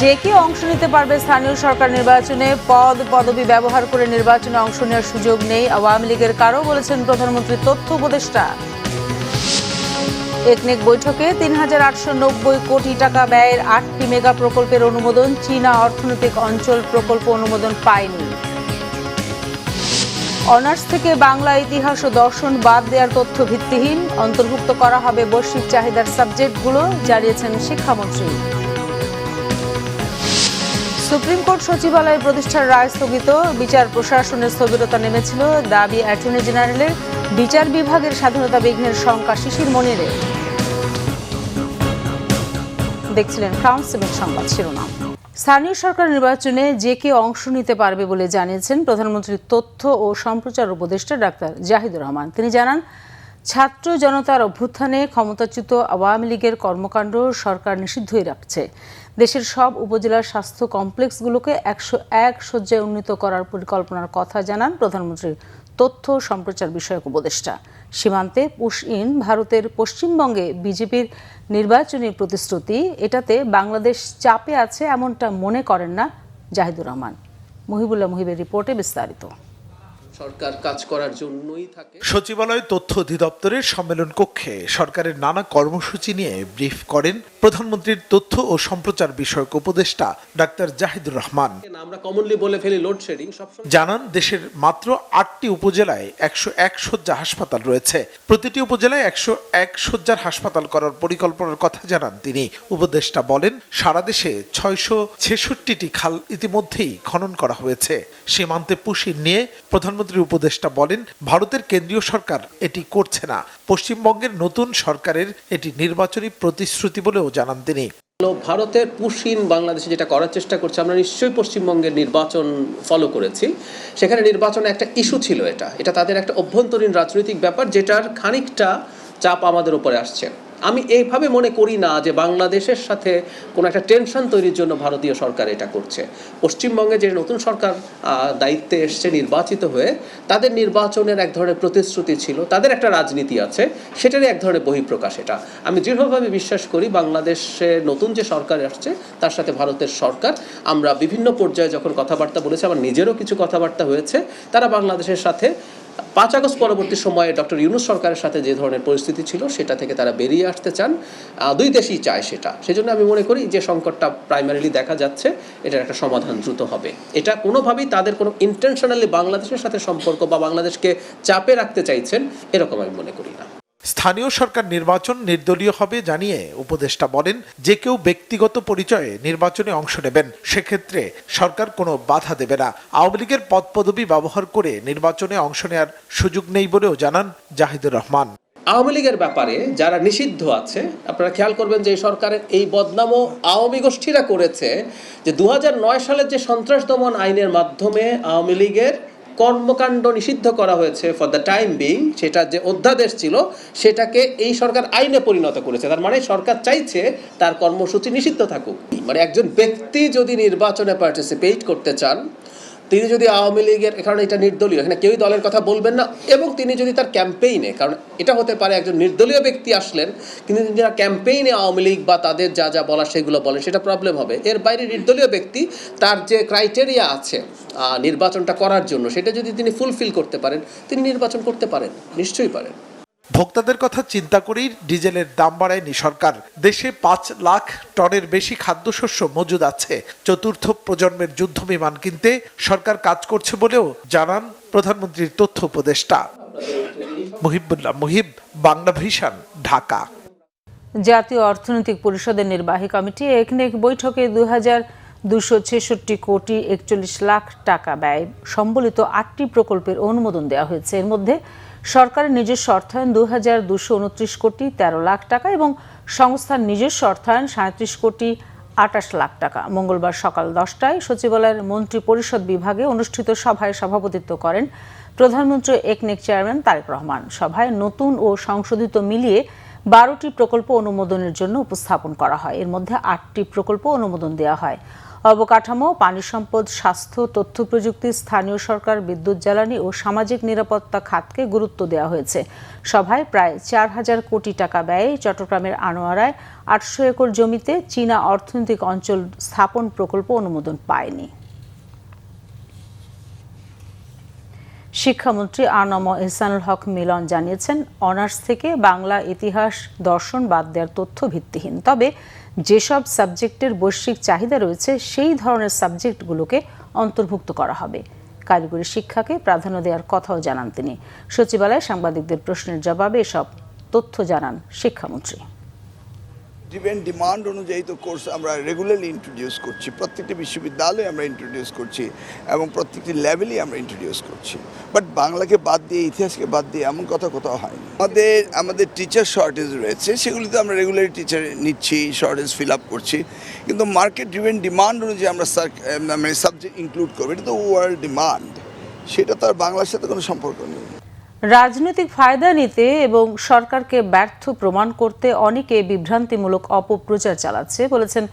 যে কেউ অংশ নিতে পারবে স্থানীয় সরকার নির্বাচনে, পদবি ব্যবহার করে নির্বাচনে অংশ নেওয়ার সুযোগ নেই আওয়ামী লীগের কারো, বলেছেন প্রধানমন্ত্রীর তথ্য উপদেষ্টা। একনেক বৈঠকে ৩,৮৯০ কোটি টাকা ব্যয়ের ৮টি মেগা প্রকল্পের অনুমোদন, চীনা অর্থনৈতিক অঞ্চল প্রকল্প অনুমোদন পায়নি। অনার্স থেকে বাংলা, ইতিহাস ও দর্শন বাদ দেওয়ার তথ্য ভিত্তিহীন, অন্তর্ভুক্ত করা হবে বৈশ্বিক চাহিদার সাবজেক্টগুলো, জানিয়েছেন শিক্ষামন্ত্রী। সুপ্রিম কোর্ট সচিবালয় প্রতিষ্ঠার রায় স্থগিত, বিচার প্রশাসনের স্থবিরতা নেমেছিল, দাবি অ্যাটর্নি জেনারেলের। বিচার বিভাগের স্বাধীনতা বিঘ্নের শঙ্কা শিশির মনিরের। দেখছিলেন ক্রাউন সিমেন্ট সংবাদ শিরোনাম। স্থানীয় সরকার নির্বাচনে যে কেউ অংশ নিতে পারবে বলে জানিয়েছেন প্রধানমন্ত্রীর তথ্য ও সম্প্রচার উপদেষ্টা ডাক্তার জাহিদুর রহমান। তিনি জানান, ছাত্র জনতার অভ্যুত্থানে ক্ষমতাচ্যুত আওয়ামী লীগের কর্মকাণ্ড সরকার নিষিদ্ধই রাখছে। দেশের সব উপজেলার স্বাস্থ্য কমপ্লেক্সগুলোকে 101 শয্যায় উন্নীত করার পরিকল্পনার কথা জানান প্রধানমন্ত্রীর তথ্য সম্প্রচার বিষয়ক উপদেষ্টা। সীমান্তে পুশ ইন, ভারতের পশ্চিমবঙ্গে বিজেপির নির্বাচনী প্রতিশ্রুতি, এটাতে বাংলাদেশ চাপে আছে এমনটা মনে করেন না জাহিদুর রহমান। মুহিবুল্লাহ মুহিবের রিপোর্টে বিস্তারিত। সরকার কাজ করার জন্যই থাকে। সচিবালয় তথ্য অধিদপ্তরের সম্মেলন কক্ষে সরকারের নানা কর্মসূচি নিয়ে ব্রিফ করেন প্রধানমন্ত্রীর তথ্য ও সম্প্রচার বিষয়ক উপদেষ্টা ডাক্তার জাহিদুর রহমান। আমরা কমনলি বলে ফেলি লোডশেডিং। জানান, দেশের মাত্র 8টি উপজেলায় 101 শয্যা হাসপাতাল রয়েছে। প্রতিটি উপজেলায় 101 শয্যার হাসপাতাল করার পরিকল্পনার কথা জানান তিনি। উপদেষ্টা বলেন, সারা দেশে 666টি খাল ইতিমধ্যেই খনন করা হয়েছে। সীমান্তে পুশিন নিয়ে প্রধানমন্ত্রী উপদেষ্টা বলেন, ভারতের কেন্দ্রীয় সরকার এটি করছে না, পশ্চিমবঙ্গের নতুন সরকারের এটি নির্বাচনী প্রতিশ্রুতি বলেও জানান তিনি। ভারতের পুশিন বাংলাদেশে যেটা করার চেষ্টা করছে, আমরা নিশ্চয়ই পশ্চিমবঙ্গের নির্বাচন ফলো করেছি। সেখানে নির্বাচনে একটা ইস্যু ছিল, এটা তাদের একটা অভ্যন্তরীণ রাজনৈতিক ব্যাপার, যেটার খানিকটা চাপ আমাদের উপরে আসছে। আমি এইভাবে মনে করি না যে বাংলাদেশের সাথে কোনো একটা টেনশন তৈরির জন্য ভারতীয় সরকার এটা করছে। পশ্চিমবঙ্গে যে নতুন সরকার দায়িত্বে এসছে নির্বাচিত হয়ে, তাদের নির্বাচনের এক ধরনের প্রতিশ্রুতি ছিল, তাদের একটা রাজনীতি আছে, সেটারই এক ধরনের বহিঃপ্রকাশ এটা। আমি দৃঢ়ভাবে বিশ্বাস করি বাংলাদেশের নতুন যে সরকার আসছে তার সাথে ভারতের সরকার, আমরা বিভিন্ন পর্যায়ে যখন কথাবার্তা বলেছি, আমার নিজেরও কিছু কথাবার্তা হয়েছে, তারা বাংলাদেশের সাথে 5 আগস্ট পরবর্তী সময়ে ডক্টর ইউনূস সরকারের সাথে যে ধরনের পরিস্থিতি ছিল সেটা থেকে তারা বেরিয়ে আসতে চান। দুই দেশই চায় সেটা। সেজন্য আমি মনে করি যে সংকটটা প্রাইমারিলি দেখা যাচ্ছে, এটার একটা সমাধান দ্রুত হবে। এটা কোনোভাবেই তাদের কোনো ইন্টেনশনালি বাংলাদেশের সাথে সম্পর্ক বা বাংলাদেশকে চাপে রাখতে চাইছেন, এরকম আমি মনে করি না। স্থানীয় সরকার নির্বাচন নির্দলীয় হবে জানিয়ে উপদেষ্টা বলেন, যে কেউ ব্যক্তিগত পরিচয়ে নির্বাচনে অংশ নেবেন, সেক্ষেত্রে সরকার কোনো বাধা দেবে না। আওয়ামী লীগের পদবি ব্যবহার করে নির্বাচনে অংশ নেওয়ার সুযোগ নেই বলেও জানান জাহিদুর রহমান। আওয়ামী লীগের ব্যাপারে যারা নিষিদ্ধ আছে, আপনারা খেয়াল করবেন যে সরকারের এই বদনামও আওয়ামী গোষ্ঠীরা করেছে, যে 2009 সালের যে সন্ত্রাস দমন আইনের মাধ্যমে আওয়ামী লীগের কর্মকাণ্ড নিষিদ্ধ করা হয়েছে ফর দ্য টাইম বিং, সেটা যে অধ্যাদেশ ছিল সেটাকে এই সরকার আইনে পরিণত করেছে। তার মানে সরকার চাইছে তার কর্মসূচি নিষিদ্ধ থাকুক। মানে একজন ব্যক্তি যদি নির্বাচনে পার্টিসিপেট করতে চান, তিনি যদি আওয়ামী লীগের, কারণ এটা নির্দলীয়, এখানে কেউই দলের কথা বলবেন না, এবং তিনি যদি তার ক্যাম্পেইনে, কারণ এটা হতে পারে একজন নির্দলীয় ব্যক্তি আসলেন কিন্তু যারা ক্যাম্পেইনে আওয়ামী লীগ বা তাদের যা যা বলা সেগুলো বলেন, সেটা প্রবলেম হবে। এর বাইরে নির্দলীয় ব্যক্তি, তার যে ক্রাইটেরিয়া আছে নির্বাচনটা করার জন্য, সেটা যদি তিনি ফুলফিল করতে পারেন, তিনি নির্বাচন করতে পারেন, নিশ্চয়ই পারেন। ভোক্তাদের কথা চিন্তা করেই ডিজেলের দাম বাড়ায়নি সরকার। দেশে 5 লাখ টনের বেশি খাদ্যশস্য মজুদ আছে। চতুর্থ প্রজন্মের যুদ্ধ বিমান কিনতে সরকার কাজ করছে বলেও জানান প্রধানমন্ত্রীর তথ্য উপদেষ্টা। মুহিবুল্লাহ মুহিব, বাংলা ভিশন, ঢাকা। জাতীয় অর্থনৈতিক পরিষদের নির্বাহী কমিটি একনেক বৈঠকে 2,266 কোটি 41 লাখ টাকা ব্যয় সম্বলিত 8টি প্রকল্পের অনুমোদন দেওয়া হয়েছে। এর মধ্যে সরকারের নিজস্ব অর্থায়ন 2,229 কোটি 13 লাখ টাকা এবং সংস্থার নিজস্ব অর্থায়ন 37 কোটি 28 লাখ টাকা। মঙ্গলবার সকাল 10টায় সচিবালয়ের মন্ত্রী পরিষদ বিভাগে অনুষ্ঠিত সভায় সভাপতিত্ব করেন প্রধানমন্ত্রী একনেক চেয়ারম্যান তারেক রহমান। সভায় নতুন ও সংশোধিত মিলিয়ে 12টি প্রকল্প অনুমোদনের জন্য উপস্থাপন করা হয়। এর মধ্যে 8টি প্রকল্প অনুমোদন দেওয়া হয়। অবকাঠামো, পানি সম্পদ, স্বাস্থ্য, তথ্য প্রযুক্তি, স্থানীয় সরকার, বিদ্যুৎ, জ্বালানি ও সামাজিক নিরাপত্তা খাতকে গুরুত্ব দেওয়া হয়েছে। সভায় প্রায় 4,000 কোটি টাকা ব্যয়ে চট্টগ্রামের আনোয়ারায় 800 একর জমিতে চীনা অর্থনৈতিক অঞ্চল স্থাপন প্রকল্প অনুমোদন পায়নি। শিক্ষামন্ত্রী আ.ন.ম এহসানুল হক মিলন জানিয়েছেন, অনার্স থেকে বাংলা, ইতিহাস, দর্শন বাদ দেওয়ার তথ্য ভিত্তিহীন। তবে যেসব সাবজেক্টের বৈশ্বিক চাহিদা রয়েছে সেই ধরনের সাবজেক্টগুলোকে অন্তর্ভুক্ত করা হবে। কারিগরি শিক্ষাকে প্রাধান্য দেওয়ার কথাও জানান তিনি। সচিবালয়ে সাংবাদিকদের প্রশ্নের জবাবে এসব তথ্য জানান শিক্ষামন্ত্রী। ডিমান্ড অনুযায়ী তো কোর্স আমরা রেগুলারলি ইন্ট্রোডিউস করছি, প্রত্যেকটি বিশ্ববিদ্যালয়ে আমরা ইন্ট্রোডিউস করছি এবং প্রত্যেকটি লেভেলেই আমরা ইন্ট্রোডিউস করছি। বাট বাংলাকে বাদ দিয়ে, ইতিহাসকে বাদ দিয়ে এমন কথা কোথাও হয়নি। আমাদের টিচার শর্টেজ রয়েছে, সেগুলিতে আমরা রেগুলারলি টিচার নিচ্ছি, শর্টেজ ফিল আপ করছি। কিন্তু মার্কেট ড্রিভেন ডিমান্ড অনুযায়ী আমরা মানে সাবজেক্ট ইনক্লুড করবো, এটা তো ওয়ার্ল্ড ডিমান্ড, সেটা তো আর বাংলার সাথে কোনো সম্পর্ক নেই। রাজনৈতিক ফায়দা নিতে এবং সরকারকে ব্যর্থ প্রমাণ করতে অনেকে বিভ্রান্তিমূলক অপপ্রচার চালাচ্ছে বলেছেন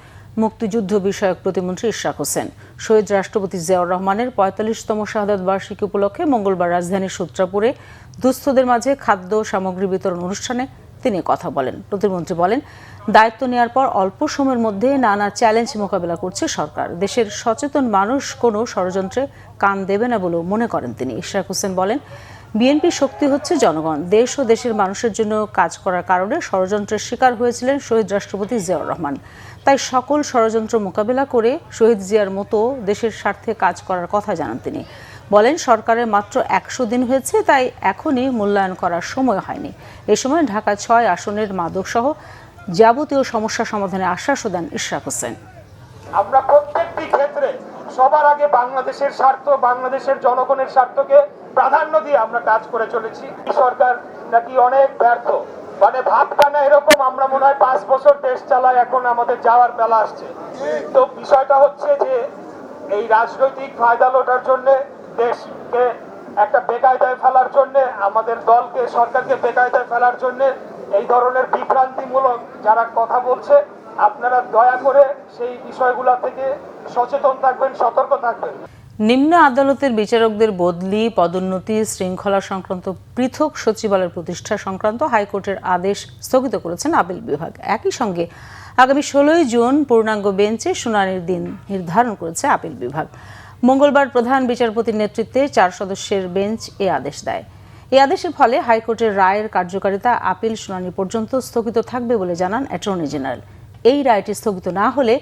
মুক্তিযুদ্ধ বিষয়ক প্রতিমন্ত্রী ইশরাক হোসেন। শহীদ রাষ্ট্রপতি জিয়াউর রহমানের 45তম শাহাদাত বার্ষিকী উপলক্ষে মঙ্গলবার রাজধানীর সূত্রাপুরে দুস্থদের মাঝে খাদ্য সামগ্রী বিতরণ অনুষ্ঠানে তিনি কথা বলেন। প্রতিমন্ত্রী বলেন, দায়িত্ব নেওয়ার পর অল্প সময়ের মধ্যে নানা চ্যালেঞ্জ মোকাবেলা করছে সরকার। দেশের সচেতন মানুষ কোনো ষড়যন্ত্রে কান দেবে না বলেও মনে করেন তিনি। ইশরাক হোসেন বলেন, বিএনপি শক্তি হচ্ছে জনগণ। দেশ ও দেশের মানুষের জন্য কাজ করার কারণে ষড়যন্ত্রের শিকার হয়েছিলেন শহীদ রাষ্ট্রপতি জিয়াউর রহমান। তাই সকল ষড়যন্ত্র মোকাবেলা করে শহীদ জিয়ার মতো দেশের স্বার্থে কাজ করার কথা জানান তিনি। বলেন, সরকারের মাত্র 100 দিন হয়েছে, তাই এখনই মূল্যায়ন করার সময় হয়নি। এ সময় ঢাকা 6 আসনের মাদকসহ যাবতীয় সমস্যা সমাধানে আশ্বাসও দেন ইশরাক হোসেন। আমরা প্রত্যেকটি ক্ষেত্রে সবার আগে বাংলাদেশের স্বার্থ, বাংলাদেশের জনগণের স্বার্থকে প্রাধান্য দিয়ে আমরা কাজ করে চলেছি। সরকার নাকি অনেক ব্যর্থ, মানে ভাবখানা এরকম, আমরা মনে হয় 5 বছর দেশ চালাই, এখন আমাদের যাওয়ার বেলা আসছে। তো বিষয়টা হচ্ছে যে এই রাজনৈতিক ফায়দা লোটার জন্য, দেশকে একটা বেকায়দায় ফেলার জন্য, আমাদের দলকে, সরকারকে বেকায়দায় ফেলার জন্য এই ধরনের বিভ্রান্তিমূলক যারা কথা বলছে, আপনারা দয়া করে সেই বিষয়গুলো থেকে সচেতন থাকবেন, সতর্ক থাকবেন। নিম্ন আদালতের বিচারকদের বদলি, পদোন্নতি, শৃঙ্খলা সংক্রান্ত পৃথক সচিবালয় প্রতিষ্ঠা সংক্রান্ত হাইকোর্টের আদেশ স্থগিত করেছেন আপিল বিভাগ। একই সঙ্গে আগামী 16 জুন পূর্ণাঙ্গ বেঞ্চে শুনানির দিন নির্ধারণ করেছে আপিল বিভাগ। মঙ্গলবার প্রধান বিচারপতির নেতৃত্বে 4 সদস্যের বেঞ্চ এ আদেশ দেয়। এই আদেশের ফলে হাইকোর্টের রায়ের কার্যকারিতা আপিল শুনানি পর্যন্ত স্থগিত থাকবে বলে জানান অ্যাটর্নি জেনারেল। এই রায়টি স্থগিত না হলে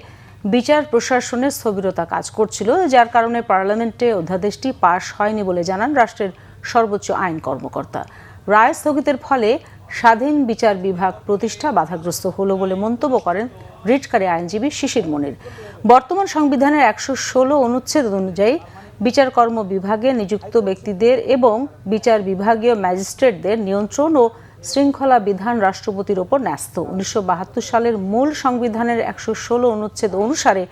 বিচার প্রশাসনের স্থবিরতা কাজ করছিল, যার কারণে পার্লামেন্টে অধ্যাদেশটি পাশ হয়নি বলে জানান রাষ্ট্রের সর্বোচ্চ আইন কর্মকর্তা। রায় স্থগিতের ফলে স্বাধীন বিচার বিভাগ প্রতিষ্ঠা বাধাগ্রস্ত হলো বলে মন্তব্য করেন রিটকারী আইনজীবী শিশির মনির। বর্তমান সংবিধানের 116 অনুচ্ছেদ অনুযায়ী বিচারকর্ম বিভাগে নিযুক্ত ব্যক্তিদের এবং বিচার বিভাগীয় ম্যাজিস্ট্রেটদের নিয়ন্ত্রণ ও শৃঙ্খলা বিধান রাষ্ট্রপতির ওপর ন্যস্ত। 1972 সালের মূল সংবিধানের 116 অনুচ্ছেদ অনুসারে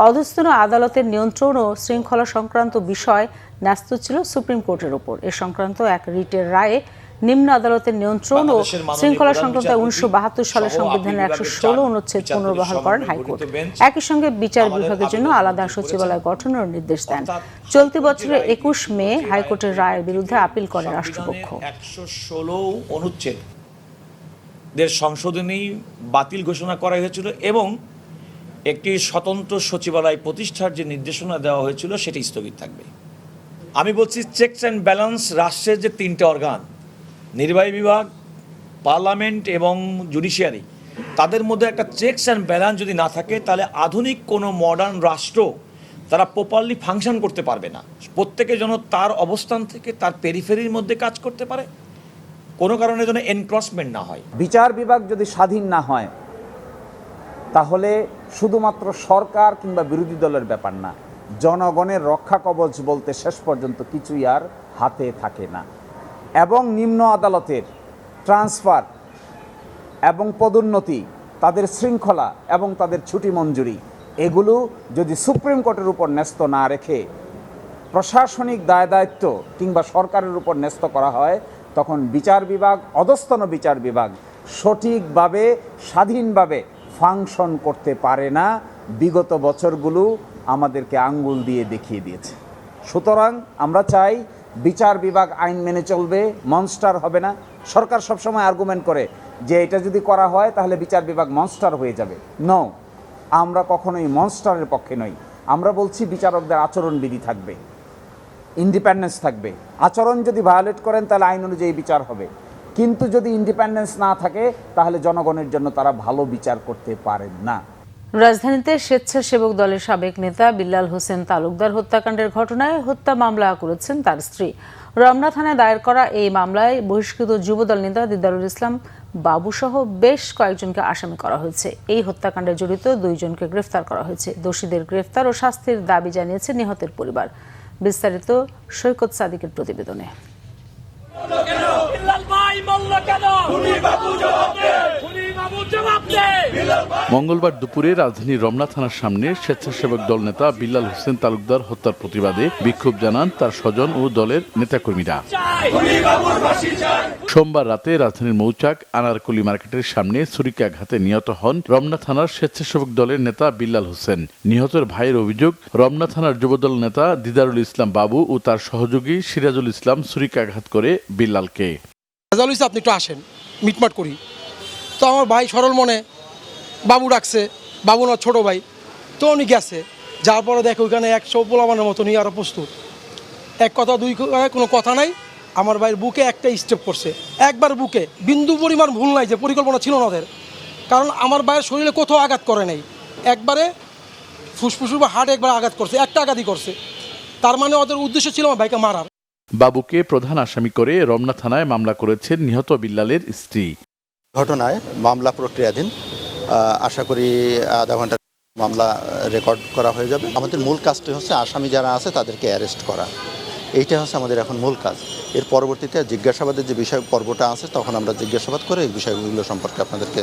অধস্তন আদালতের নিয়ন্ত্রণ ও শৃঙ্খলা সংক্রান্ত বিষয় ন্যস্ত ছিল সুপ্রিম কোর্টের ওপর। এ সংক্রান্ত এক রিটের রায়ে নিম্ন আদালতের নিয়ন্ত্রণ ও শৃঙ্খলা সংক্রান্ত 1972 সালের সংবিধানের 116 অনুচ্ছেদ পুনর্বহাল করেন হাইকোর্ট। একই সঙ্গে বিচার বিভাগের জন্য আলাদা সচিবালয় গঠনের নির্দেশ দেন। চলতি বছরের 21 মে হাইকোর্টের রায়ের বিরুদ্ধে আপিল করে রাষ্ট্রপক্ষ। 116 অনুচ্ছেদ সংশোধনী বাতিল ঘোষণা করা হয়েছিল এবং একটি স্বতন্ত্র সচিবালয় প্রতিষ্ঠার যে নির্দেশনা দেওয়া হয়েছিল সেটি স্থগিত থাকবে। আমি বলছি, চেকস অ্যান্ড ব্যালেন্স রাষ্ট্রের যে 3টে অর্গান, নির্বাহী বিভাগ, পার্লামেন্ট এবং জুডিশিয়ারি, তাদের মধ্যে একটা চেকস অ্যান্ড ব্যালেন্স যদি না থাকে, তাহলে আধুনিক কোনো মডার্ন রাষ্ট্র তারা প্রপারলি ফাংশন করতে পারবে না। প্রত্যেকে যেন তার অবস্থান থেকে তার পেরিফেরির মধ্যে কাজ করতে পারে, কোনো কারণে যেন এনক্রসমেন্ট না হয়। বিচার বিভাগ যদি স্বাধীন না হয়, তাহলে শুধুমাত্র সরকার কিংবা বিরোধী দলের ব্যাপার না, জনগণের রক্ষা কবচ বলতে শেষ পর্যন্ত কিছুই আর হাতে থাকে না। এবং নিম্ন আদালতের ট্রান্সফার এবং পদোন্নতি, তাদের শৃঙ্খলা এবং তাদের ছুটি মঞ্জুরি, এগুলো যদি সুপ্রিম কোর্টের উপর ন্যস্ত না রেখে প্রশাসনিক দায় দায়িত্ব কিংবা সরকারের উপর ন্যস্ত করা হয়, তখন বিচার বিভাগ, অধস্তন বিচার বিভাগ সঠিকভাবে স্বাধীনভাবে ফাংশন করতে পারে না। বিগত বছরগুলো আমাদেরকে আঙ্গুল দিয়ে দেখিয়ে দিয়েছে। সুতরাং আমরা চাই বিচার বিভাগ আইন মেনে চলবে, মনস্টার হবে না। সরকার সবসময় আর্গুমেন্ট করে যে এটা যদি করা হয় তাহলে বিচার বিভাগ মনস্টার হয়ে যাবে। নো, আমরা কখনোই মনস্টারের পক্ষে নই। আমরা বলছি বিচারকদের আচরণবিধি থাকবে, ইন্ডিপেন্ডেন্স থাকবে। আচরণ যদি ভায়োলেট করেন তাহলে আইন অনুযায়ী বিচার হবে, কিন্তু যদি ইন্ডিপেন্ডেন্স না থাকে তাহলে জনগণের জন্য তারা ভালো বিচার করতে পারেন না। রাজধানীতে স্বেচ্ছাসেবক দলের সাবেক নেতা বিল্লাল হোসেন তালুকদার হত্যাকাণ্ডের ঘটনায় হত্যা মামলা করেছেন তার স্ত্রী। রমনা থানায় দায়ের করা এই মামলায় বহিষ্কৃত যুবদল নেতা দিদারুল ইসলাম বাবুসহ বেশ কয়েকজনকে আসামি করা হয়েছে। এই হত্যাকাণ্ডে জড়িত 2 জনকে গ্রেফতার করা হয়েছে। দোষীদের গ্রেফতার ও শাস্তির দাবি জানিয়েছে নিহতের পরিবার। বিস্তারিত সৈকত সাদিকের প্রতিবেদনে। মঙ্গলবার দুপুরে রাজধানীর রমনা থানার সামনে স্বেচ্ছাসেবক দল নেতা বিল্লাল হোসেন তালুকদার হত্যার প্রতিবাদে বিক্ষোভ জানান তার স্বজন ও দলের নেতাকর্মীরা। সোমবার রাতে রাজধানীর মৌচাক আনারকলি মার্কেটের সামনে ছুরিকাঘাতে নিহত হন রমনা থানার স্বেচ্ছাসেবক দলের নেতা বিল্লাল হোসেন। নিহতের ভাইয়ের অভিযোগ, রমনা থানার যুবদল নেতা দিদারুল ইসলাম বাবু ও তার সহযোগী সিরাজুল ইসলাম ছুরিকাঘাত করে বিল্লালকে। আপনি একটু আসেন, মিটমাট করি। তো আমার ভাই সরল মনে বাবু ডাকছে, বাবু না ছোটো ভাই, তো উনি গেছে। যার পরে দেখো ওইখানে 100 পোলাবানের মতো নিয়ে আরও প্রস্তুত। এক কথা দুই কোনো কথা নাই, আমার ভাইয়ের বুকে একটা স্টেপ করছে, একবার বুকে বিন্দু পরিমাণ ভুল নাই যে পরিকল্পনা ছিল না ওদের। কারণ আমার ভাইয়ের শরীরে কোথাও আঘাত করে নাই, একবারে ফুসফুস বা হার্টে একবার আঘাত করছে, একটা আঘাতই করছে। তার মানে ওদের উদ্দেশ্য ছিল আমার ভাইকে মারার। বাবুকে প্রধান আসামি করে রমনা থানায় মামলা করেছেন নিহত বিল্লালের স্ত্রী। ঘটনায় মামলা প্রক্রিয়াধীন, আশা করি আধা ঘন্টা মামলা রেকর্ড করা হয়ে যাবে। আমাদের মূল কাজটি হচ্ছে আসামি যারা আছে তাদেরকে অ্যারেস্ট করা, এইটা হচ্ছে আমাদের এখন মূল কাজ। এর পরবর্তীতে জিজ্ঞাসাবাদের যে বিষয় পর্বটা আছে তখন আমরা জিজ্ঞাসাবাদ করে এই বিষয়গুলো সম্পর্কে আপনাদেরকে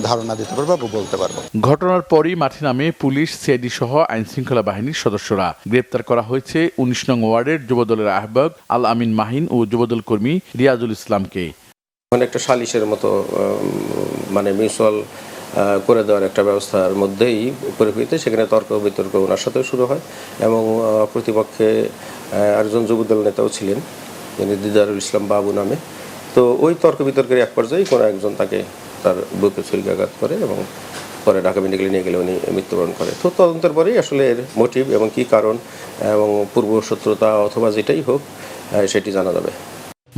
ধারণা দিতে পারবো বা বলতে পারবো। ঘটনার পরই মাঠে নামে পুলিশ, সিআইডি সহ আইনশৃঙ্খলা বাহিনীর সদস্যরা। গ্রেপ্তার করা হয়েছে 19 নং ওয়ার্ডের যুবদলের আহ্বায়ক আল আমিন মাহিন ও যুবদল কর্মী রিয়াজুল ইসলামকে। একটা সালিশের মতো মানে মিউচুয়াল করে দেওয়ার একটা ব্যবস্থার মধ্যেই পরিপ্রেক্ষিতে সেখানে তর্ক বিতর্ক ওনার সাথেও শুরু হয় এবং প্রতিপক্ষে আরেকজন যুবদল নেতাও ছিলেন যিনি দিদারুল ইসলাম বাবু নামে। তো ওই তর্ক বিতর্কের এক পর্যায়ে কোনো একজন তাকে তার বুকে ছুরিকাঘাত করে এবং পরে ঢাকা মেডিকেলে নিয়ে গেলে উনি মৃত্যুবরণ করে। তো তদন্তের পরেই আসলে এর মোটিভ এবং কী কারণ এবং পূর্ব শত্রুতা অথবা যেটাই হোক সেটি জানা যাবে।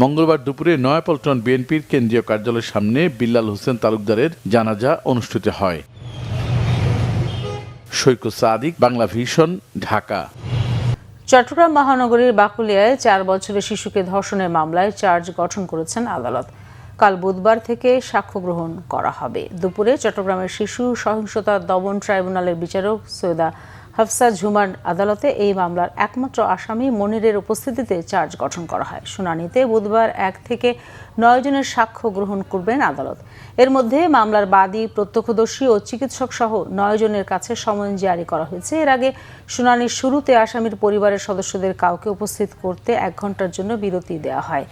মঙ্গলবার দুপুরে নয়াপল্টন বিএনপির কেন্দ্রীয় কার্যালয়ের সামনে বিল্লাল হোসেন তালুকদারের জানাজা অনুষ্ঠিত হয়। সৈকত সাদিক, বাংলা ভিশন, ঢাকা। চট্টগ্রাম মহানগরীর বাকুলিয়ায় 4 বছরের শিশুকে ধর্ষণের মামলায় চার্জ গঠন করেছেন আদালত। কাল বুধবার থেকে সাক্ষ্য গ্রহণ করা হবে। দুপুরে চট্টগ্রামের শিশু সহিংসতা দমন ট্রাইব্যুনালের বিচারক সৈয়দা হাফসা ঝুমার আদালতে এই মামলার একমাত্র আসামি মনিরের উপস্থিতিতে চার্জ গঠন করা হয়। শুনানিতে বুধবার 1 থেকে 9 জনের সাক্ষ্য গ্রহণ করবেন আদালত। এর মধ্যে মামলার বাদী, প্রত্যক্ষদর্শী ও চিকিৎসক সহ 9 জনের কাছে সমন জারি করা হয়েছে। এর আগে শুনানির শুরুতে আসামির পরিবারের সদস্যদের কাউকে উপস্থিত করতে 1 ঘন্টার জন্য বিরতি দেওয়া হয়।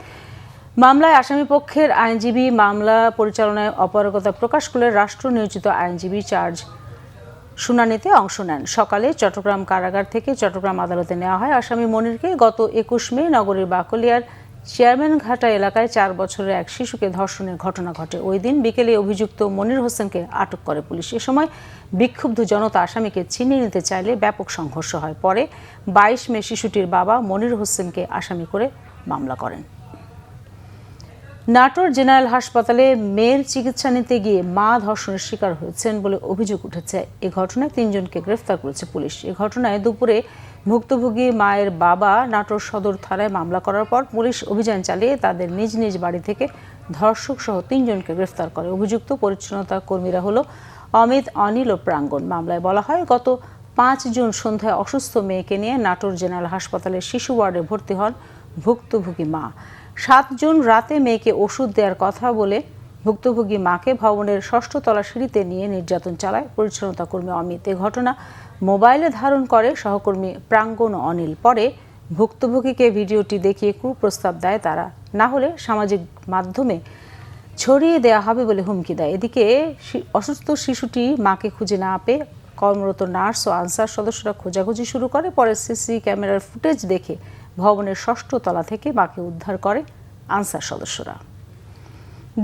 মামলায় আসামিপক্ষের আইনজীবী মামলা পরিচালনায় অপারগতা প্রকাশ করলে রাষ্ট্র নিয়োজিত আইনজীবী চার্জ শুনানিতে অংশ নেন। সকালে চট্টগ্রাম কারাগার থেকে চট্টগ্রাম আদালতে নেওয়া হয় আসামি মনিরকে। গত 21 মে নগরীর বাকলিয়ার চেয়ারম্যানঘাটা এলাকায় 4 বছরের এক শিশুকে ধর্ষণের ঘটনা ঘটে। ওই দিন বিকেলে অভিযুক্ত মনির হোসেনকে আটক করে পুলিশ। এ সময় বিক্ষুব্ধ জনতা আসামিকে ছিনিয়ে নিতে চাইলে ব্যাপক সংঘর্ষ হয়। পরে 22 মে শিশুটির বাবা মনির হোসেনকে আসামি করে মামলা করেন। নাটোর জেনারেল হাসপাতালে মেয়ের চিকিৎসা নিতে গিয়ে মা ধর্ষণের শিকার হয়েছেন বলে অভিযোগ উঠেছে। এ ঘটনায় 3 জনকে গ্রেফতার করেছে পুলিশ। এ ঘটনায় দুপুরে ভুক্তভোগী মায়ের বাবা নাটোর সদর থানায় মামলা করার পর পুলিশ অভিযান চালিয়ে তাদের নিজ নিজ বাড়ি থেকে ধর্ষক সহ 3 জনকে গ্রেফতার করে। অভিযুক্ত পরিচ্ছন্নতা কর্মীরা হলো অমিত, অনিল ও প্রাঙ্গণ। মামলায় বলা হয়, গত 5 জুন সন্ধ্যায় অসুস্থ মেয়েকে নিয়ে নাটোর জেনারেল হাসপাতালের শিশু ওয়ার্ডে ভর্তি হন ভুক্তভোগী মা। 7 জুন রাতে মেয়েকে ওষুধ দেওয়ার কথা বলে ভুক্তভোগী মাকে ভবনের 6ষ্ঠ তলা সিঁড়িতে নিয়ে নির্যাতন চালায় পরিচ্ছন্নতা কর্মী অমিত। এ ঘটনা মোবাইলে ধারণ করে সহকর্মী প্রাঙ্গণ ও অনিল। পরে ভুক্তভোগীকে ভিডিওটি দেখিয়ে কুপ্রস্তাব দেয় তারা, না হলে সামাজিক মাধ্যমে ছড়িয়ে দেওয়া হবে বলে হুমকি দেয়। এদিকে অসুস্থ শিশুটি মাকে খুঁজে না পেয়ে কর্মরত নার্স ও আনসার সদস্যরা খোঁজাখুঁজি শুরু করে। পরে সিসি ক্যামেরার ফুটেজ দেখে ভবনের ৬ষ্ঠ তলা থেকে মাকে উদ্ধার করে আনসার সদস্যরা।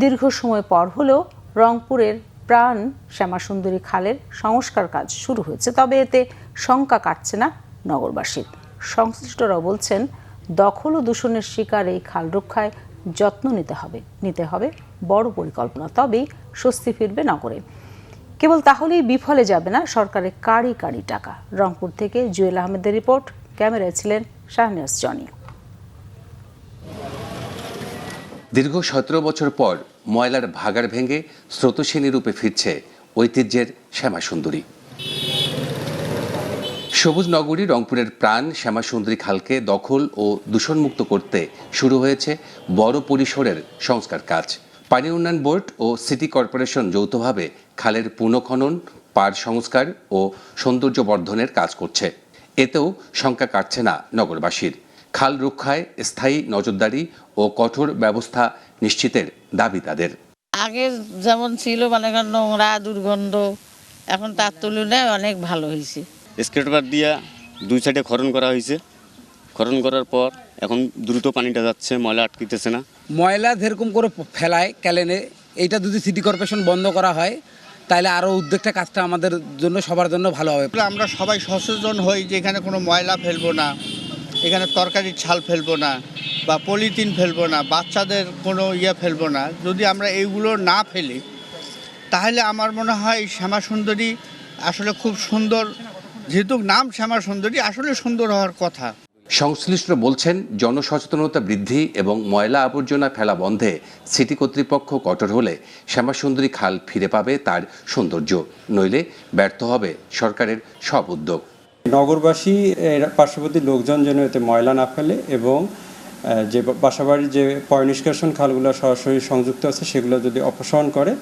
দীর্ঘ সময় পর হলেও রংপুরের প্রাণ শ্যামাসুন্দরী খালের সংস্কার কাজ শুরু হয়েছে, তবে এতে শঙ্কা কাটছে না নগরবাসীর। সংশ্লিষ্টরা বলছেন, দখল ও দূষণের শিকার এই খাল রক্ষায় যত্ন নিতে হবে বড় পরিকল্পনা, তবেই স্বস্তি ফিরবে নগরে। কেবল তাহলেই বিফলে যাবে না সরকারের কারি কারি টাকা। রংপুর থেকে জুয়েল আহমেদের রিপোর্ট, ক্যামেরায় ছিলেন শাহনিয়াজ জনি। দীর্ঘ 17 বছর পর ময়লার ভাগাড় ভেঙে স্রোতস্বিনী রূপে ফিরছে ঐতিহ্যের শ্যামাসুন্দরী। সবুজ নগরী রংপুরের প্রাণ শ্যামাসুন্দরী খালকে দখল ও দূষণমুক্ত করতে শুরু হয়েছে বড় পরিসরের সংস্কার কাজ। পানি উন্নয়ন বোর্ড ও সিটি কর্পোরেশন যৌথভাবে খালের পুনঃখনন, পাড় সংস্কার ও সৌন্দর্য বর্ধনের কাজ করছে। এতেও শঙ্কা কাটছে না নগরবাসীর। খাল রক্ষায় স্থায়ী নজরদারি ও কঠোর ব্যবস্থা নিশ্চিতের দাবি তাদের। আগে যেমন ছিল মানে নোংরা দুর্গন্ধ, এখন তার তুলনায় অনেক ভালো হয়েছে। স্কেটবার দিয়া 2 সাইডে খনন করা হয়েছে। খনন করার পর এখন দ্রুত পানিটা যাচ্ছে, ময়লা আটকিতেছে না। ময়লা যেরকম করে ফেলায় ক্যালেনে, এইটা যদি সিটি কর্পোরেশন বন্ধ করা হয় তাহলে আরও উদ্যোগটা কাজটা আমাদের জন্য সবার জন্য ভালো হবে। আমরা সবাই সচেতন হই যে এখানে কোনো ময়লা ফেলবো না, এখানে তরকারির ছাল ফেলবো না বা পলিথিন ফেলবো না, বাচ্চাদের কোনো ফেলবো না। যদি আমরা এইগুলো না ফেলি তাহলে আমার মনে হয় শ্যামাসুন্দরী আসলে খুব সুন্দর, যেহেতু নাম শ্যামাসুন্দরী আসলে সুন্দর হওয়ার কথা। সংশ্লিষ্টরা বলছেন, জনসচেতনতা বৃদ্ধি এবং ময়লা আবর্জনা ফেলা বন্ধে সিটি কর্তৃপক্ষ কঠোর হলে শ্যামাসুন্দরী খাল ফিরে পাবে তার সৌন্দর্য, নইলে ব্যর্থ হবে সরকারের সব উদ্যোগ। নগরবাসী পার্শ্ববর্তী লোকজন যেন এতে ময়লা না ফেলে এবং যে বাসাবাড়ির যে পয় নিষ্কাশন খালগুলো সরাসরি সংযুক্ত আছে সেগুলো যদি অপসারণ করে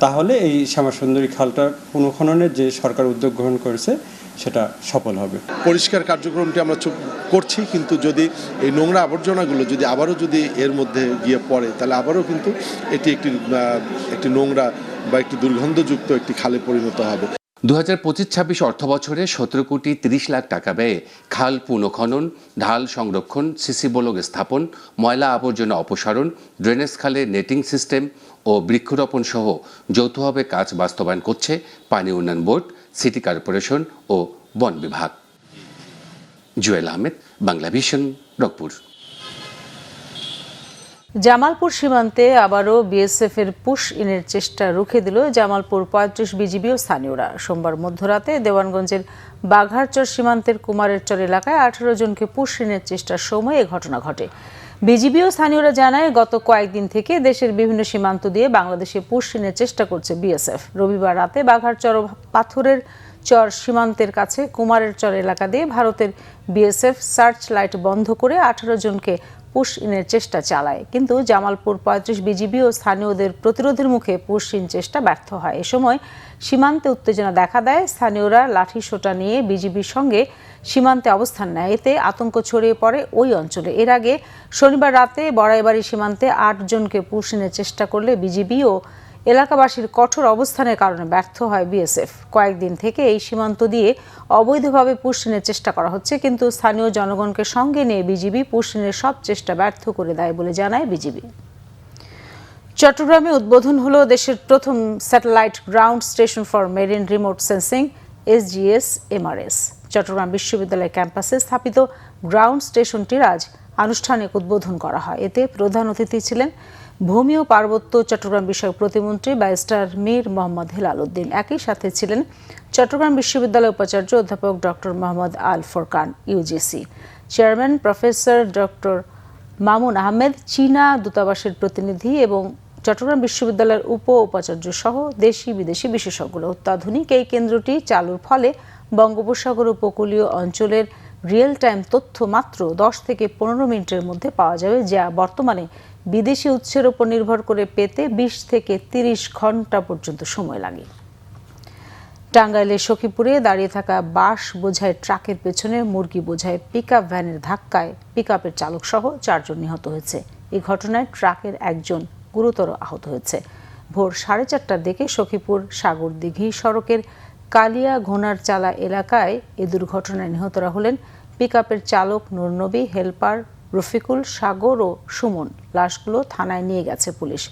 তাহলে এই শ্যামাসুন্দরী খালটা পুনঃখননের যে সরকার উদ্যোগ গ্রহণ করেছে সেটা সফল হবে। পরিষ্কার কার্যক্রমটি আমরা করছি, কিন্তু যদি এই নোংরা আবর্জনাগুলো যদি আবারও এর মধ্যে গিয়ে পড়ে তাহলে আবারও কিন্তু এটি একটি নোংরা বা একটি দুর্গন্ধযুক্ত একটি খালে পরিণত হবে। 2025-26 অর্থ বছরে 17 কোটি 30 লাখ টাকা ব্যয়ে খাল পুনঃখনন, ঢাল সংরক্ষণ, সিসি ব্লক স্থাপন, ময়লা আবর্জনা অপসারণ, ড্রেনেজ খালে নেটিং সিস্টেম ও বৃক্ষরোপণ সহ যৌথভাবে কাজ বাস্তবায়ন করছে পানি উন্নয়ন বোর্ড, সিটি কর্পোরেশন ও বন বিভাগ। জুয়েল আহমেদ, বাংলা ভিশন, রংপুর। জামালপুর সীমান্তে আবারও বিএসএফের পুশ ইনের চেষ্টা রুখে দিল জামালপুর 35 বিজিবি ও স্থানীয়রা। সোমবার মধ্যরাতে দেওয়ানগঞ্জের বাঘারচর সীমান্তের কুমারেরচর এলাকায় 18 জনকে পুশ ইনের চেষ্টার সময় এ ঘটনা ঘটে। বিজিবি ও স্থানীয়রা জানায়, গত কয়েকদিন থেকে দেশের বিভিন্ন সীমান্ত দিয়ে বাংলাদেশে পুশ ইনের চেষ্টা করছে বিএসএফ। রবিবার রাতে বাঘারচর ও পাথরের চর সীমান্তের কাছে কুমারেরচর এলাকা দিয়ে ভারতের বিএসএফ সার্চ লাইট বন্ধ করে 18 জনকে পুশ ইনের চেষ্টা চালায়, কিন্তু জামালপুর 35 বিজিবি ও স্থানীয়দের প্রতিরোধের মুখে পুশ ইন চেষ্টা ব্যর্থ হয়। এ সময় সীমান্তে উত্তেজনা দেখা দেয়। স্থানীয়রা লাঠি সোঁটা নিয়ে বিজিবির সঙ্গে সীমান্তে অবস্থান নেয়, এতে আতঙ্ক ছড়িয়ে পড়ে ওই অঞ্চলে। এর আগে শনিবার রাতে বড়াইবাড়ি সীমান্তে 8 জনকে পুশ ইনের চেষ্টা করলে বিজিবি ও এলাকাবাসীর কঠোর অবস্থানের কারণে ব্যর্থ হয় বিএসএফ। কয়েকদিন থেকে এই সীমান্ত দিয়ে অবৈধভাবে পুশ ইনের চেষ্টা করা হচ্ছে, কিন্তু স্থানীয় জনগণকে সঙ্গে নিয়ে বিজিবি পুশ ইনের সব চেষ্টা ব্যর্থ করে দেয় বলে জানায় বিজিবি। চট্টগ্রামে উদ্বোধন হলো দেশের প্রথম satellite ground station for marine remote sensing SGS-MRS। Chattogram বিশ্ববিদ্যালয় ক্যাম্পাসে স্থাপিত গ্রাউন্ড স্টেশনটির আজ আনুষ্ঠানিক উদ্বোধন করা হয়। এতে প্রধান অতিথি ছিলেন ভূমি ও পার্বত্য চট্টগ্রাম বিষয়ক প্রতিমন্ত্রী ব্যারিস্টার মীর মোহাম্মদ হেলাল উদ্দিন। একই সাথে ছিলেন চট্টগ্রাম বিশ্ববিদ্যালয় উপাচার্য অধ্যাপক doctor Mohammad Al Forkan, UGC chairman professor doctor Mamun Ahmed, চীনা দূতাবাসের প্রতিনিধি এবং চট্টগ্রাম বিশ্ববিদ্যালয়ের উপাচার্য সহ দেশি বিদেশি বিশেষজ্ঞরা। অত্যাধুনিক এই কেন্দ্রটি চালুর ফলে বঙ্গোপসাগর উপকূলীয় অঞ্চলের রিয়েল টাইম তথ্য মাত্র 10 থেকে 15 মিনিটের মধ্যে পাওয়া যাবে, যা বর্তমানে বিদেশি উৎসের উপর নির্ভর করে পেতে 20 থেকে 30 ঘন্টা পর্যন্ত সময় লাগে। টাঙ্গাইলের সখীপুরে দাঁড়িয়ে থাকা বাঁশ বোঝাই ট্রাকের পেছনে মুরগি বোঝাই পিকআপ ভ্যানের ধাক্কায় পিকআপের চালক সহ 4 জন নিহত হয়েছে। এই ঘটনায় ট্রাকের একজন গুরুতর আহত হয়েছে। ভোর 4:30টার দিকে সখীপুর সাগরদিঘি সড়কের কালিয়া ঘোনার চালা এলাকায় এ দুর্ঘটনায় নিহতরা হলেন পিকআপের চালক নূর নবী, হেলপার রফিকুল, সাগর ও সুমন। লাশগুলো থানায় নিয়ে গেছে পুলিশ।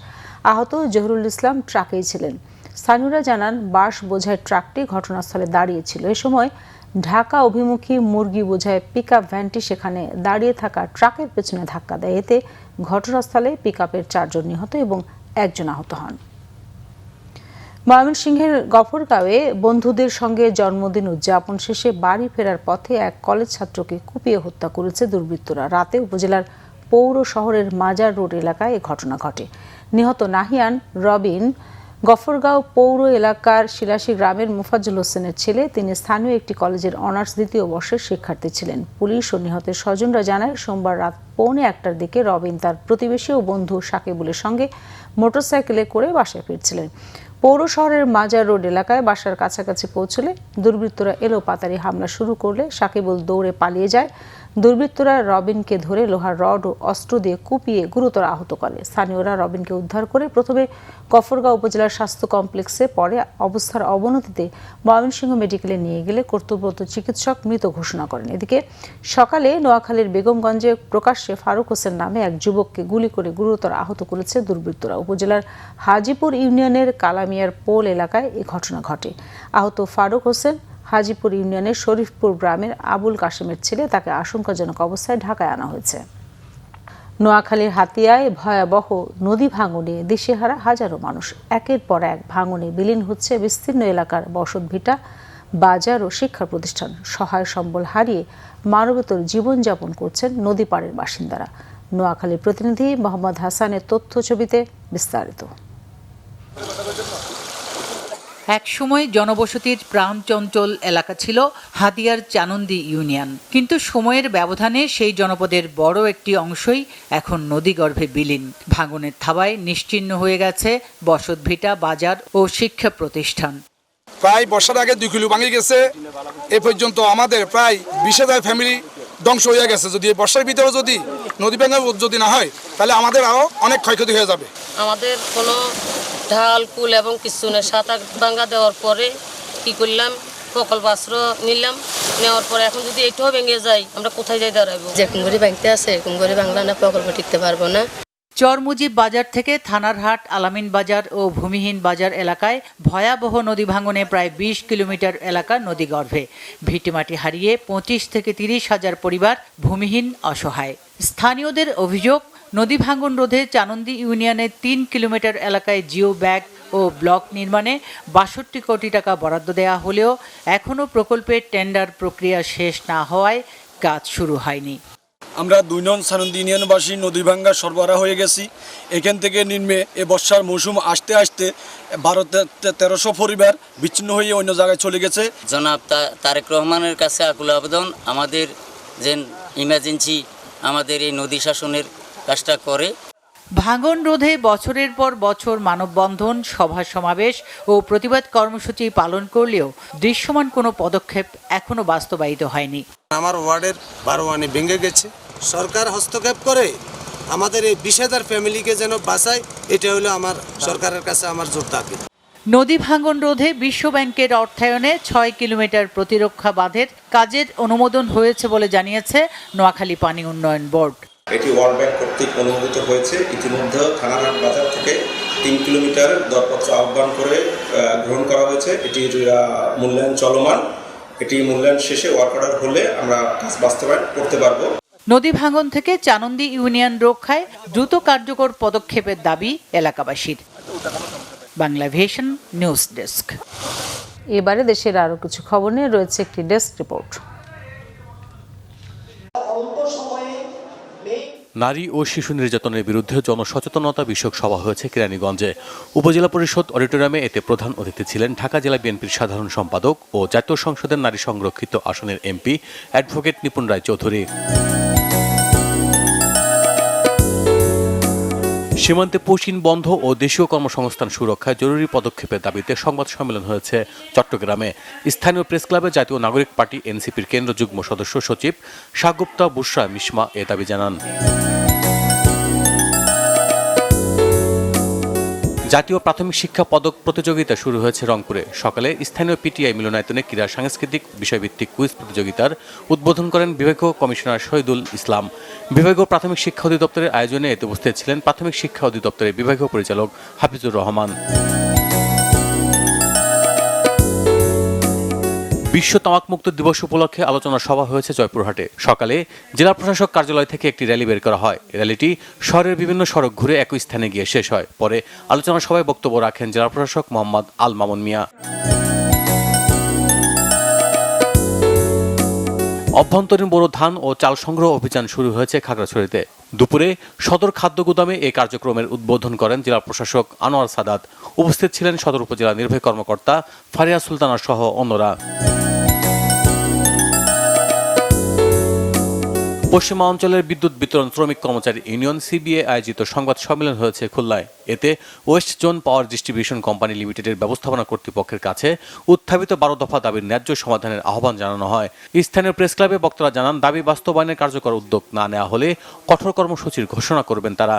আহত জহুরুল ইসলাম ট্রাকেই ছিলেন। স্থানীয়রা জানান, বাঁশ বোঝাই ট্রাকটি ঘটনাস্থলে দাঁড়িয়েছিল। এ সময় ঢাকা অভিমুখী মুরগি বোঝায় পিকআপ ভ্যানটি সেখানে দাঁড়িয়ে থাকা ট্রাকের পেছনে ধাক্কা দেয়। এতে ঘটনাস্থলে পিকআপের 4 জন নিহত এবং 1 জন আহত হন। ময়মনসিংহের গফরগাঁওয়ে বন্ধুদের সঙ্গে জন্মদিন উদযাপন শেষে বাড়ি ফেরার পথে এক কলেজ ছাত্রকে কুপিয়ে হত্যা করেছে দুর্বৃত্তরা। রাতে উপজেলার পৌর শহরের মাজার রোড এলাকায় এ ঘটনা ঘটে। নিহত নাহিয়ান রবিন গফরগাঁও পৌর এলাকার শিলাসী গ্রামের মুফাজ্জল হোসেনের ছেলে। তিনি স্থানীয় একটি কলেজের অনার্স 2য় বর্ষের শিক্ষার্থী ছিলেন। পুলিশ ও নিহতের স্বজনরা জানায়, সোমবার রাত 1:45টার দিকে রবিন তার প্রতিবেশী ও বন্ধু সাকিবুলের সঙ্গে মোটরসাইকেলে করে বাসায় ফিরছিলেন। পৌর শহরের মাজার রোড এলাকায় বাসার কাছাকাছি পৌঁছলে দুর্বৃত্তরা এলোপাতাড়ি হামলা শুরু করলে সাকিবুল দৌড়ে পালিয়ে যায়। দুর্বৃত্তরা রবিনকে ধরে লোহার রড ও অস্ত্র দিয়ে কুপিয়ে গুরুতর আহত করে। স্থানীয়রা রবিনকে উদ্ধার করে প্রথমে গফরগাঁও উপজেলার স্বাস্থ্য কমপ্লেক্সে, পরে অবস্থার অবনতিতে ময়মনসিংহ মেডিকেলে নিয়ে গেলে কর্তব্যরত চিকিৎসক মৃত ঘোষণা করেন। এদিকে সকালে নোয়াখালীর বেগমগঞ্জে প্রকাশ্যে ফারুক হোসেন নামে এক যুবককে গুলি করে গুরুতর আহত করেছে দুর্বৃত্তরা। উপজেলার হাজিপুর ইউনিয়নের কালামিয়ার পোল এলাকায় এই ঘটনা ঘটে। আহত ফারুক হোসেন হাজিপুর ইউনিয়নের শরীফপুর গ্রামের আবুল কাশেমের ছেলে। তাকে আশঙ্কাজনক অবস্থায় ঢাকায় আনা হয়েছে। নোয়াখালীর হাতিয়ায় ভয়াবহ নদী ভাঙনে দিশেহারা হাজারো মানুষ। একের পর এক ভাঙনে বিলীন হচ্ছে বিস্তীর্ণ এলাকার বসতভিটা, বাজার ও শিক্ষা প্রতিষ্ঠান। সহায় সম্বল হারিয়ে মানবেতর জীবনযাপন করছেন নদী পাড়ের বাসিন্দারা। নোয়াখালীর প্রতিনিধি মোহাম্মদ হাসানের তথ্য ছবিতে বিস্তারিত। এক সময় জনবসতির প্রাণচঞ্চল এলাকা ছিল হাতিয়ার চানন্দি ইউনিয়ন, কিন্তু সময়ের ব্যবধানে সেই জনপদের বড় একটি অংশই এখন নদীগর্ভে বিলীন। ভাঙনের থাবায় নিশ্চিহ্ন হয়ে গেছে বসতভিটা, বাজার ও শিক্ষা প্রতিষ্ঠান। প্রায় বর্ষার আগে 2 কিলো ভাঙে গেছে। এ পর্যন্ত আমাদের প্রায় 20,000 ফ্যামিলি ধ্বংস হয়ে গেছে। যদি এই বর্ষার ভিতরে যদি নদী ভাঙা যদি না হয়, তাহলে আমাদের আরও অনেক ক্ষয়ক্ষতি হয়ে যাবে। আমাদের কোনো ঢাল কুল এবং কিছু না, 7-8 ভাঙা দেওয়ার পরে কি করলাম, প্রকল্প আশ্রয় নিলাম। নেওয়ার পরে এখন যদি এটাও ভেঙে যায়, আমরা কোথায় যাই দাঁড়াবো? যেরকম করে ভাঙতে আছে এরকম করে বাংলা না, প্রকল্প টিকতে পারবো না। চরমুজিব বাজার থেকে থানারহাট, আলামিন বাজার ও ভূমিহীন বাজার এলাকায় ভয়াবহ নদী ভাঙনে প্রায় 20 কিলোমিটার এলাকা নদীগর্ভে। ভিটেমাটি হারিয়ে 25 থেকে 30 হাজার পরিবার ভূমিহীন, অসহায়। স্থানীয়দের অভিযোগ, নদী ভাঙন রোধে চানন্দি ইউনিয়নের 3 কিলোমিটার এলাকায় জিও ব্যাগ ও ব্লক নির্মাণে 62 কোটি টাকা বরাদ্দ দেওয়া হলেও এখনও প্রকল্পের টেন্ডার প্রক্রিয়া শেষ না হওয়ায় কাজ শুরু হয়নি। আমরা 2 নং চানন্দি ইউনিয়নবাসী নদী ভাঙ্গা সরবরাহ হয়ে গেছি। এখান থেকে নিম্নে এ বর্ষার মৌসুম আসতে আসতে 1200-1300 পরিবার বিচ্ছিন্ন হয়ে অন্য জায়গায় চলে গেছে। জনাব তারেক রহমানের কাছে আকুল আবেদন, আমাদের যে ইমার্জেন্সি আমাদের এই নদী শাসনের কাজটা করে। ভাঙন রোধে বছরের পর বছর মানববন্ধন, সভা সমাবেশ ও প্রতিবাদ কর্মসূচি পালন করলেও দৃশ্যমান কোনো পদক্ষেপ এখনো বাস্তবায়িত হয়নি। আমার ওয়ার্ডের 12 ওয়ানি ভেঙে গেছে। সরকার হস্তক্ষেপ করে আমাদের এই 20,000 ফ্যামিলিকে যেন বাঁচায়, এটা হলো আমার সরকারের কাছে আমার জোর দাবি। নদী ভাঙন রোধে বিশ্ব ব্যাংকের অর্থায়নে 6 কিলোমিটার প্রতিরক্ষা বাঁধের কাজের অনুমোদন হয়েছে বলে জানিয়েছে নোয়াখালী পানি উন্নয়ন বোর্ড। এটি ওয়ার্ল্ড ব্যাংক কর্তৃক অনুমোদিত হয়েছে। ইতিমধ্যে থানারহাট বাজার থেকে 3 কিলোমিটার দরপত্র আহ্বান করে গ্রহণ করা হয়েছে। এটির মূল্যায়ন চলমান। এটি মূল্যায়ন শেষে ওয়ার্ক অর্ডার হলে আমরা কাজ বাস্তবায়ন করতে পারবো। নদী ভাঙন থেকে চানন্দি ইউনিয়ন রক্ষায় দ্রুত কার্যকর পদক্ষেপের দাবি এলাকাবাসীর। Bangla vision news desk. এবারে দেশের আরও কিছু খবর নিয়ে রয়েছে একটি ডেস্ক রিপোর্ট। নারী ও শিশু নির্যাতনের বিরুদ্ধে জনসচেতনতা বিষয়ক সভা হয়েছে কেরানীগঞ্জে। উপজেলা পরিষদ অডিটোরিয়ামে এতে প্রধান অতিথি ছিলেন ঢাকা জেলা বিএনপির সাধারণ সম্পাদক ও জাতীয় সংসদের নারী সংরক্ষিত আসনের এমপি অ্যাডভোকেট নিপুণ রায় চৌধুরী। সীমান্তে পৌঁছিন বন্ধ ও দেশীয় কর্মসংস্থান সুরক্ষায় জরুরি পদক্ষেপের দাবিতে সংবাদ সম্মেলন হয়েছে চট্টগ্রামে। স্থানীয় প্রেস ক্লাবে জাতীয় নাগরিক পার্টি এনসিপির কেন্দ্র যুগ্ম সদস্য সচিব শাহগুপ্তা বুশরা মিশমা এ দাবি জানান। জাতীয় প্রাথমিক শিক্ষা পদক প্রতিযোগিতা শুরু হয়েছে রংপুরে। সকালে স্থানীয় পিটিআই মিলনায়তনে ক্রীড়া সাংস্কৃতিক বিষয়ভিত্তিক কুইজ প্রতিযোগিতার উদ্বোধন করেন বিভাগীয় কমিশনার শহীদুল ইসলাম। বিভাগীয় প্রাথমিক শিক্ষা অধিদপ্তরের আয়োজনে এতে উপস্থিত ছিলেন প্রাথমিক শিক্ষা অধিদপ্তরের বিভাগীয় পরিচালক হাফিজুর রহমান। বিশ্ব তামাকমুক্ত দিবস উপলক্ষে আলোচনা সভা হয়েছে জয়পুরহাটে। সকালে জেলা প্রশাসক কার্যালয় থেকে একটি র্যালি বের করা হয়। র্যালিটি শহরের বিভিন্ন সড়ক ঘুরে একই স্থানে গিয়ে শেষ হয়। পরে আলোচনা সভায় বক্তব্য রাখেন জেলা প্রশাসক মোহাম্মদ আল মামুন মিয়া। অভ্যন্তরীণ বোরো ধান ও চাল সংগ্রহ অভিযান শুরু হয়েছে খাগড়াছড়িতে। দুপুরে সদর খাদ্য গুদামে এই কার্যক্রমের উদ্বোধন করেন জেলা প্রশাসক আনোয়ার সাদাত। উপস্থিত ছিলেন সদর উপজেলা নির্বাহী কর্মকর্তা ফারিয়া সুলতানা সহ অন্যরা। পশ্চিমা অঞ্চলের বিদ্যুৎ বিতরণ শ্রমিক কর্মচারী ইউনিয়ন সিবিএ আয়োজিত সংবাদ সম্মেলন হয়েছে খুলনায়। এতে West zone power distribution company লিমিটেডের ব্যবস্থাপনা কর্তৃপক্ষের কাছে উত্থাপিত 12 দফা দাবির ন্যায্য সমাধানের আহ্বান জানানো হয়। স্থানীয় প্রেস ক্লাবে বক্তারা জানান, দাবি বাস্তবায়নের কার্যকর উদ্যোগ না নেওয়া হলে কঠোর কর্মসূচির ঘোষণা করবেন তারা।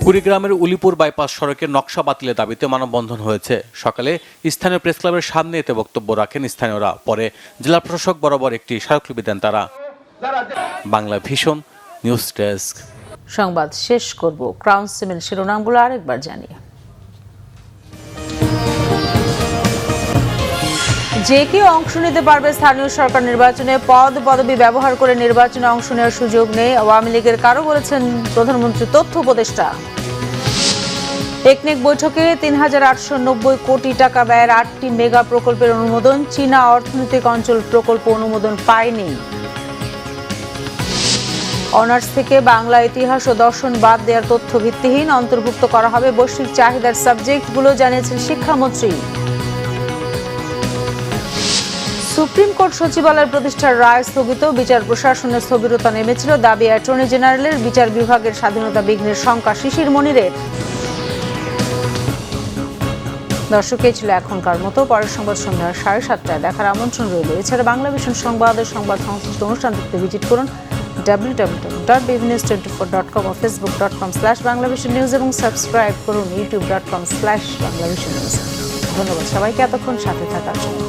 কুড়িগ্রামের উলিপুর বাইপাস সড়কের নকশা বাতিলের দাবিতে মানববন্ধন হয়েছে। সকালে স্থানীয় প্রেস ক্লাবের সামনে এতে বক্তব্য রাখেন স্থানীয়রা। পরে জেলা প্রশাসক বরাবর একটি স্মারকলিপি দেন তারা। Bangla vision news desk. সংবাদ শেষ করব ক্রাউন সিমেন্ট শিরোনামগুলো আরেকবার জানিয়ে। যে কেউ অংশ নিতে পারবে স্থানীয় সরকার নির্বাচনে, পদ পদবি ব্যবহার করে নির্বাচনে অংশ নেওয়ার সুযোগ নেই আওয়ামী লীগের কারো, বলেছেন প্রধানমন্ত্রী তথ্য উপদেষ্টা। টেকনিক বৈঠকে ৩,৮৯০ কোটি টাকা ব্যয়ের ৮টি মেগা প্রকল্পের অনুমোদন। চীনা অর্থনৈতিক অঞ্চল প্রকল্প অনুমোদন পায়নি। অনার্স থেকে বাংলা, ইতিহাস ও দর্শন বাদ দেওয়ার তথ্য ভিত্তিহীন, অন্তর্ভুক্ত করা হবে বৈশ্বিক চাহিদার সাবজেক্টগুলো, জানিয়েছেন শিক্ষামন্ত্রী। সুপ্রিম কোর্ট সচিবালয় প্রতিষ্ঠার রায় স্থগিত, বিচার প্রশাসনের স্থবিরতা নেমেছিল, দাবি অ্যাটর্নি জেনারেলের। বিচার বিভাগের স্বাধীনতা বিঘ্নের শঙ্কা শিশির মনিরের। দর্শক, এই ছিল এখনকার মতো। পরের সংবাদ সন্ধ্যা 7:30টায় দেখার আমন্ত্রণ রইল। এছাড়া বাংলা ভিশন সংবাদের সংবাদ সংশ্লিষ্ট অনুষ্ঠান দেখতে ভিজিট করুন www.bvnews24.com ও facebook.com/banglavisionnews এবং সাবস্ক্রাইব করুন youtube.com/banglavisionnews। ধন্যবাদ সবাইকে এতক্ষণ সাথে থাকার জন্য।